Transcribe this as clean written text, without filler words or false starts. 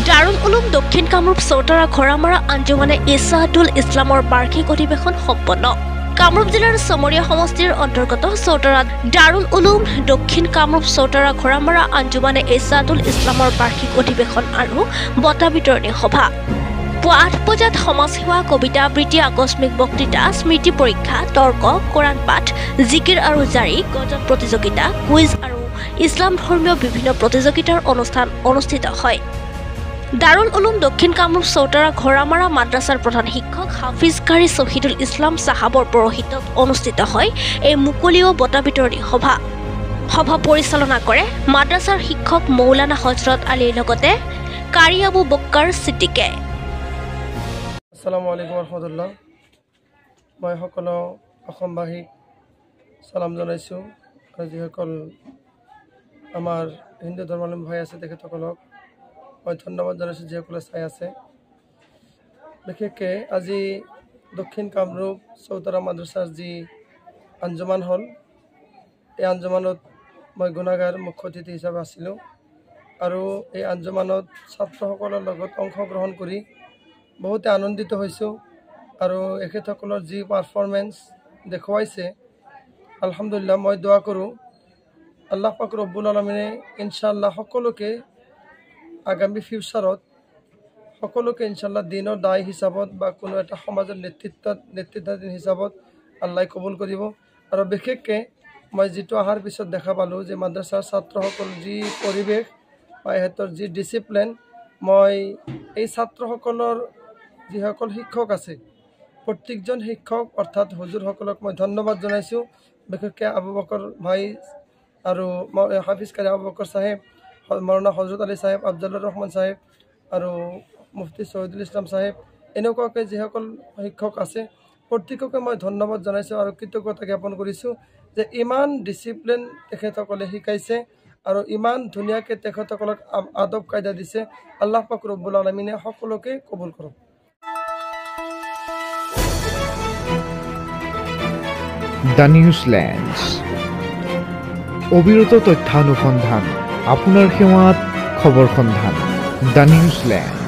দাৰুল উলুম দক্ষিণ কামৰূপ চৌতাৰা ঘৰামাৰা আঞ্জুমানে ইছাহাতুল ইছলামৰ বাৰ্ষিক অধিৱেশন সম্পন্ন। কামৰূপ জিলাৰ চমৰীয়া সমষ্টিৰ অন্তৰ্গত চৌতাৰাত দাৰুল উলুম দক্ষিণ কামৰূপ চৌতাৰা ঘৰামাৰা আঞ্জুমানে ইছাহাতুল ইছলামৰ বাৰ্ষিক অধিৱেশন আৰু বঁটা বিতৰণী সভা। পুৱা ৮ বজাত সমাজসেৱা, কবিতা আবৃত্তি, আকস্মিক বক্তৃতা, স্মৃতি পৰীক্ষা, তৰ্ক, কোৰাণ পাঠ, জিকিৰ আৰু জাৰি, গজল প্ৰতিযোগিতা, কুইজ আৰু ইছলাম ধৰ্মীয় বিভিন্ন প্ৰতিযোগিতাৰ অনুষ্ঠান অনুষ্ঠিত হয়। দাৰুল উলুম দক্ষিণ কামৰূপ চৌতাৰা ঘৰামাৰা মাদ্ৰাছাৰ প্ৰধান শিক্ষক হাফিজ কাৰী শ্বহীদুল ইছলাম চাহাবৰ পৌৰোহিত্যত অনুষ্ঠিত হয় এই মুকলি ও বঁটা বিতৰণী সভা। সভা পৰিচালনা কৰে মাদ্ৰাছাৰ শিক্ষক মৌলানা হজৰত আলীৰ লগতে কাৰী আবু বক্কাৰ ছিদ্দিকে। আসসালামু আলাইকুম ৰহমতুল্লাহ। মই সকলো অসমবাসীক সালাম জনাইছোঁ আৰু যিসকল আমাৰ হিন্দু ধৰ্মাৱলম্বী ভাই আছে তেখেতসকলক মই ধন্যবাদ জনাইছোঁ যিসকলে চাই আছে। বিশেষকৈ আজি দক্ষিণ কামৰূপ চৌতাৰা মাদ্ৰাছাৰ যি আঞ্জুমান হ'ল, এই আঞ্জুমানত মই গুণাগাৰ মুখ্য অতিথি হিচাপে আছিলোঁ আৰু এই আঞ্জুমানত ছাত্ৰসকলৰ লগত অংশগ্ৰহণ কৰি বহুতে আনন্দিত হৈছোঁ আৰু এখেতসকলৰ যি পাৰফৰ্মেঞ্চ দেখুৱাইছে আলহামদুলিল্লাহ। মই দোৱা কৰোঁ আল্লাহ পাক ৰব্বুল আলমিনে ইনশাআল্লাহ সকলোকে আগামী ফিউচাৰত সকলোকে ইনশাআল্লাহ দিনৰ দায় হিচাপত বা কোনো এটা সমাজৰ নেতৃত্বাধীন হিচাপত আল্লাহ কবুল কৰিব। আৰু বিশেষকৈ মই যিটো অহাৰ পিছত দেখা পালোঁ যে মাদ্ৰাছাৰ ছাত্ৰসকল যি পৰিৱেশ বা ইহঁতৰ যি ডিচিপ্লিন, মই এই ছাত্ৰসকলৰ যিসকল শিক্ষক আছে প্ৰত্যেকজন শিক্ষক অৰ্থাৎ হুজুৰসকলক মই ধন্যবাদ জনাইছোঁ। বিশেষকৈ আবু বকৰ ভাই আৰু হাফিজ কাৰী আবু বকৰ চাহেব, মৌলানা হজৰত আলী চাহেব, আফজলুৰ ৰহমান চাহেব আৰু মুফতি শ্বহীদুল ইছলাম চাহেব, এনেকুৱাকৈ যিসকল শিক্ষক আছে প্ৰত্যেককে মই ধন্যবাদ জনাইছোঁ আৰু কৃতজ্ঞতা জ্ঞাপন কৰিছোঁ যে ইমান ডিচিপ্লিন তেখেতসকলে শিকাইছে আৰু ইমান ধুনীয়াকৈ তেখেতসকলক আদব কায়দা দিছে। আল্লাহ পাক ৰব্বুল আলমিনে সকলোকে কবুল কৰক। দ্য নিউজলেণ্ডছ, অবিৰত তথ্যানুসন্ধান, আপোনাৰ সেৱাত খবৰ সন্ধান। দ্য নিউজলেণ্ড।